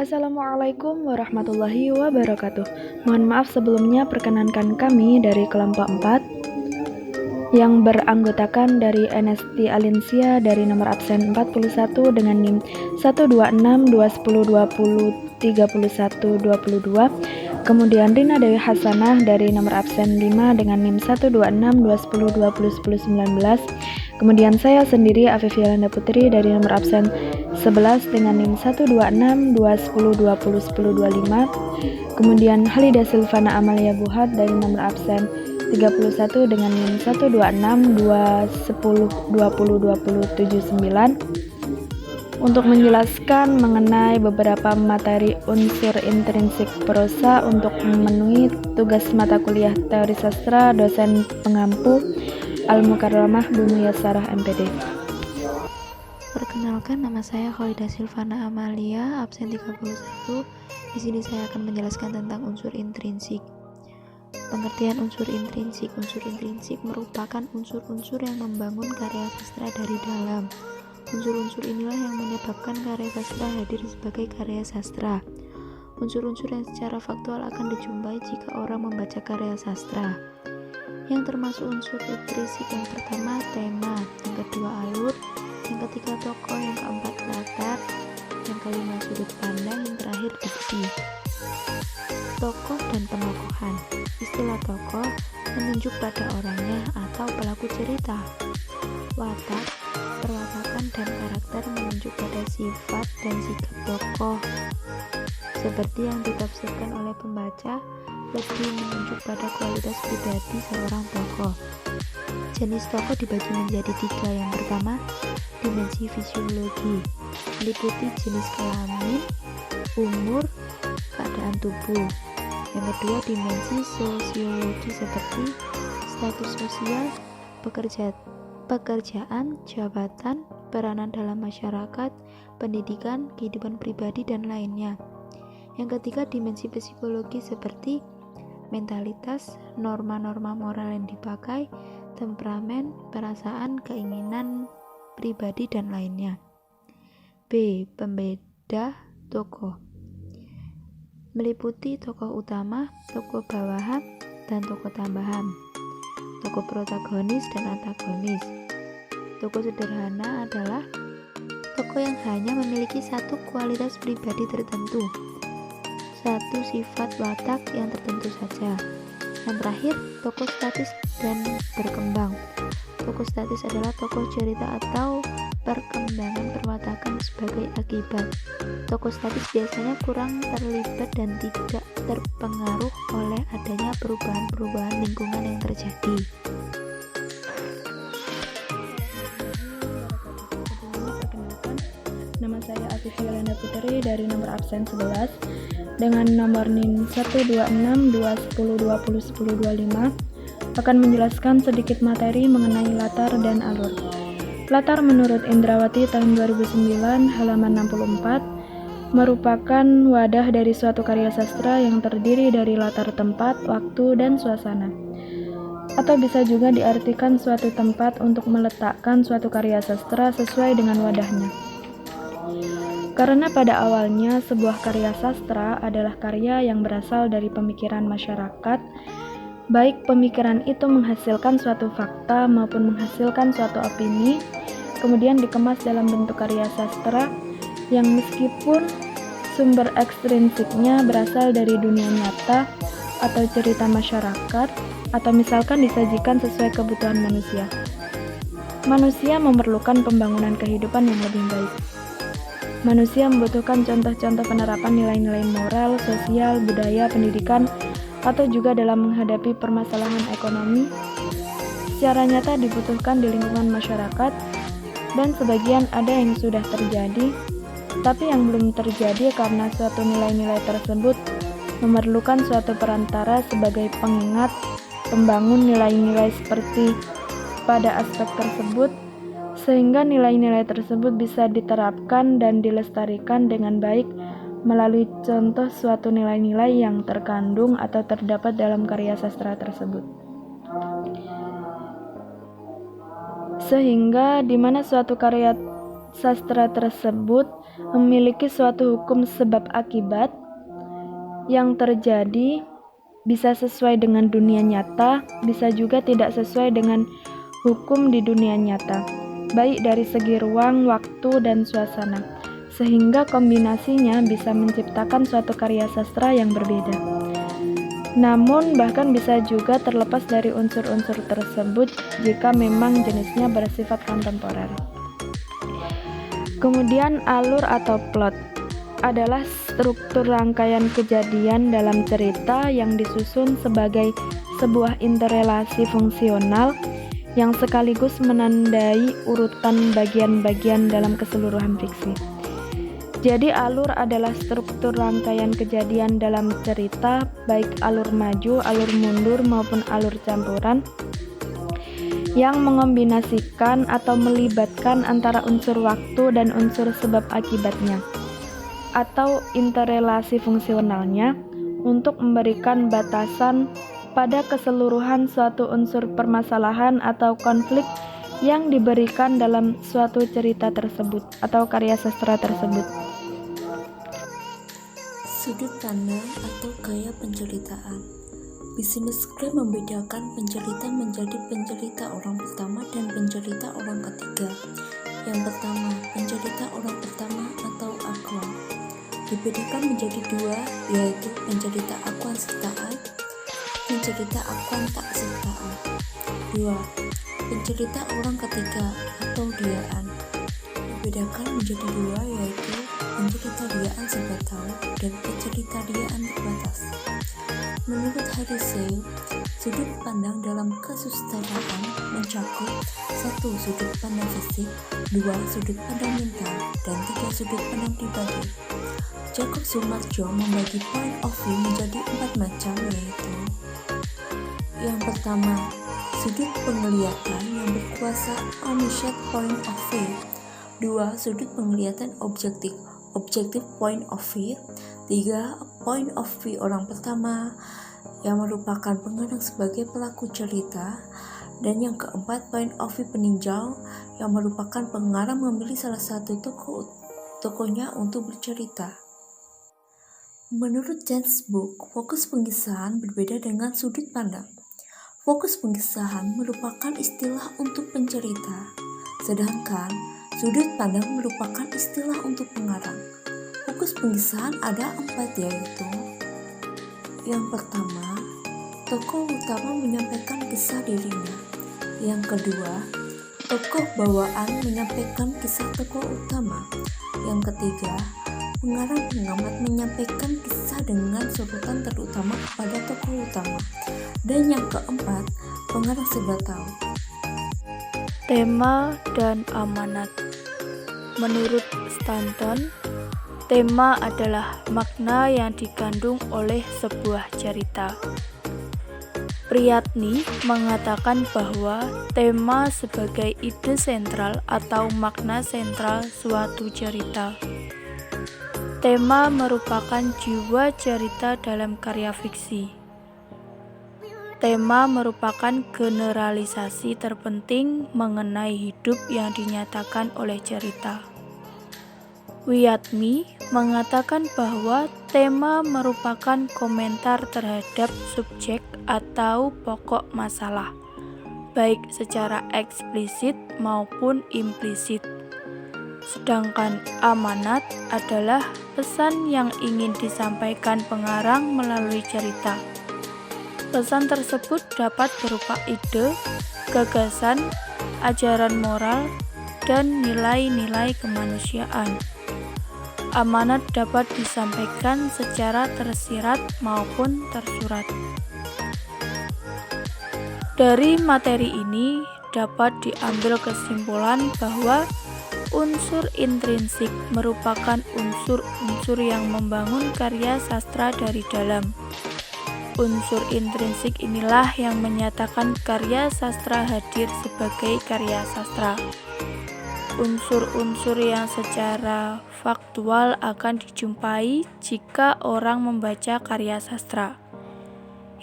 Assalamualaikum warahmatullahi wabarakatuh. Mohon maaf sebelumnya, perkenankan kami dari kelompok 4 yang beranggotakan dari NST Alinsia dari nomor absen 41 dengan NIM 126 210 20 31 22. Kemudian Rina Dewi Hasanah dari nomor absen 5 dengan NIM 126 210 20 10 19. Kemudian saya sendiri Afif Yolanda Putri dari nomor absen 11 dengan NIM 126 210 20 10 25. Kemudian Halida Silvana Amalia Buhat dari nomor absen 31 dengan NIM 126 210 20 20 79 untuk menjelaskan mengenai beberapa materi unsur intrinsik prosa untuk memenuhi tugas mata kuliah teori sastra dosen pengampu Al-Mukarramah Bumi Yasarah MPD. Perkenalkan, nama saya Halida Silvana Amalia, absen 31. Di sini saya akan menjelaskan tentang unsur intrinsik. Pengertian unsur intrinsik. Unsur intrinsik merupakan unsur-unsur yang membangun karya sastra dari dalam. Unsur-unsur inilah yang menyebabkan karya sastra hadir sebagai karya sastra. Unsur-unsur yang secara faktual akan dijumpai jika orang membaca karya sastra. Yang termasuk unsur intrinsik yang pertama tema, yang kedua alur, yang ketiga tokoh, yang keempat latar, yang kelima sudut pandang, yang terakhir diksi. Tokoh dan penokohan. Istilah tokoh menunjuk pada orangnya atau pelaku cerita. Watak, perwatakan dan karakter menunjuk pada sifat dan sikap tokoh. Seperti yang ditafsirkan oleh pembaca, lebih menunjuk pada kualitas pribadi seorang tokoh. Jenis tokoh dibagi menjadi 3. Yang pertama, dimensi fisiologi, meliputi jenis kelamin, umur, keadaan tubuh. Yang kedua, dimensi sosiologi seperti status sosial, pekerjaan, jabatan, peranan dalam masyarakat, pendidikan, kehidupan pribadi, dan lainnya. Yang ketiga, dimensi psikologi seperti mentalitas, norma-norma moral yang dipakai, temperamen, perasaan, keinginan pribadi, dan lainnya. B. Pembeda tokoh, meliputi tokoh utama, tokoh bawahan, dan tokoh tambahan, tokoh protagonis dan antagonis. Tokoh sederhana adalah tokoh yang hanya memiliki satu kualitas pribadi tertentu, satu sifat watak yang tertentu saja. Yang terakhir, tokoh statis dan berkembang. Tokoh statis adalah tokoh cerita atau perkembangan perwatakan sebagai akibat. Tokoh statis biasanya kurang terlibat dan tidak terpengaruh oleh adanya perubahan-perubahan lingkungan yang terjadi. Nama saya Afif Yolanda Putri dari nomor absen 11 dengan nomor NIM 126 210 20 10 25 akan menjelaskan sedikit materi mengenai latar dan alur. Latar menurut Indrawati tahun 2009 halaman 64 merupakan wadah dari suatu karya sastra yang terdiri dari latar tempat, waktu, dan suasana. Atau bisa juga diartikan suatu tempat untuk meletakkan suatu karya sastra sesuai dengan wadahnya. Karena pada awalnya sebuah karya sastra adalah karya yang berasal dari pemikiran masyarakat, baik pemikiran itu menghasilkan suatu fakta maupun menghasilkan suatu opini, kemudian dikemas dalam bentuk karya sastra yang meskipun sumber ekstrinsiknya berasal dari dunia nyata atau cerita masyarakat, atau misalkan disajikan sesuai kebutuhan manusia. Manusia memerlukan pembangunan kehidupan yang lebih baik. Manusia membutuhkan contoh-contoh penerapan nilai-nilai moral, sosial, budaya, pendidikan, atau juga dalam menghadapi permasalahan ekonomi. Secara nyata dibutuhkan di lingkungan masyarakat, dan sebagian ada yang sudah terjadi, tapi yang belum terjadi karena suatu nilai-nilai tersebut memerlukan suatu perantara sebagai pengingat, pembangun nilai-nilai seperti pada aspek tersebut, sehingga nilai-nilai tersebut bisa diterapkan dan dilestarikan dengan baik melalui contoh suatu nilai-nilai yang terkandung atau terdapat dalam karya sastra tersebut. Sehingga di mana suatu karya sastra tersebut memiliki suatu hukum sebab akibat yang terjadi bisa sesuai dengan dunia nyata, bisa juga tidak sesuai dengan hukum di dunia nyata, baik dari segi ruang, waktu, dan suasana, sehingga kombinasinya bisa menciptakan suatu karya sastra yang berbeda. Namun bahkan bisa juga terlepas dari unsur-unsur tersebut jika memang jenisnya bersifat kontemporer. Kemudian alur atau plot adalah struktur rangkaian kejadian dalam cerita yang disusun sebagai sebuah interrelasi fungsional yang sekaligus menandai urutan bagian-bagian dalam keseluruhan fiksi. Jadi alur adalah struktur rangkaian kejadian dalam cerita, baik alur maju, alur mundur, maupun alur campuran, yang mengombinasikan atau melibatkan antara unsur waktu dan unsur sebab akibatnya, atau interrelasi fungsionalnya, untuk memberikan batasan pada keseluruhan suatu unsur permasalahan atau konflik yang diberikan dalam suatu cerita tersebut atau karya sastra tersebut. Sudut pandang atau gaya penceritaan. Business script membedakan pencerita menjadi pencerita orang pertama dan pencerita orang ketiga. Yang pertama, pencerita orang pertama atau akuan. Dibedakan menjadi dua, yaitu pencerita akuan sertaan, pencerita akuan tak sertaan. Dua, pencerita orang ketiga atau diaan. Dibedakan menjadi dua, yaitu pencerita diaan serba tahu dan pencerita diaan terbatas. Menurut Harisseau, sudut pandang dalam kesusastraan mencakup 1. Sudut pandang fisik, 2. Sudut pandang mental, dan 3. Sudut pandang pribadi. Jacob Sumarjo membagi point of view menjadi 4 macam, yaitu: yang pertama, sudut penglihatan yang berkuasa omniscient point of view. 2. Sudut penglihatan objektif point of view. 3. Point of view orang pertama yang merupakan pengarang sebagai pelaku cerita. Dan yang keempat, point of view peninjau yang merupakan pengarang memilih salah satu tokohnya untuk bercerita. Menurut James Book, fokus pengisahan berbeda dengan sudut pandang. Fokus pengisahan merupakan istilah untuk pencerita, sedangkan sudut pandang merupakan istilah untuk pengarang. Fokus pengisahan ada 4, yaitu: yang pertama, tokoh utama menyampaikan kisah dirinya. Yang kedua, tokoh bawaan menyampaikan kisah tokoh utama. Yang ketiga, pengarang pengamat menyampaikan kisah dengan sorotan terutama kepada tokoh utama. Dan yang keempat, pengarang serba tahu. Tema dan amanat. Menurut Stanton, tema adalah makna yang dikandung oleh sebuah cerita. Priyatni mengatakan bahwa tema sebagai ide sentral atau makna sentral suatu cerita. Tema merupakan jiwa cerita dalam karya fiksi. Tema merupakan generalisasi terpenting mengenai hidup yang dinyatakan oleh cerita. Wiyatmi mengatakan bahwa tema merupakan komentar terhadap subjek atau pokok masalah, baik secara eksplisit maupun implisit. Sedangkan amanat adalah pesan yang ingin disampaikan pengarang melalui cerita. Pesan tersebut dapat berupa ide, gagasan, ajaran moral, dan nilai-nilai kemanusiaan. Amanat dapat disampaikan secara tersirat maupun tersurat. Dari materi ini dapat diambil kesimpulan bahwa unsur intrinsik merupakan unsur-unsur yang membangun karya sastra dari dalam. Unsur intrinsik inilah yang menyatakan karya sastra hadir sebagai karya sastra. Unsur-unsur yang secara faktual akan dijumpai jika orang membaca karya sastra,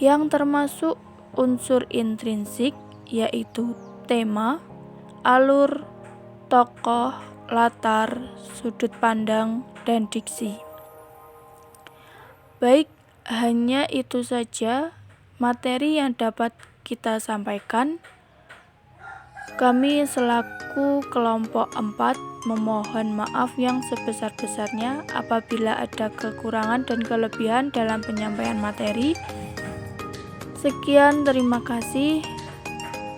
yang termasuk unsur intrinsik yaitu tema, alur, tokoh, latar, sudut pandang, dan diksi. Baik, hanya itu saja materi yang dapat kita sampaikan. Kami selaku kelompok 4 memohon maaf yang sebesar-besarnya apabila ada kekurangan dan kelebihan dalam penyampaian materi. Sekian, terima kasih.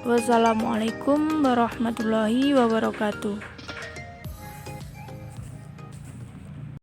Wassalamualaikum warahmatullahi wabarakatuh.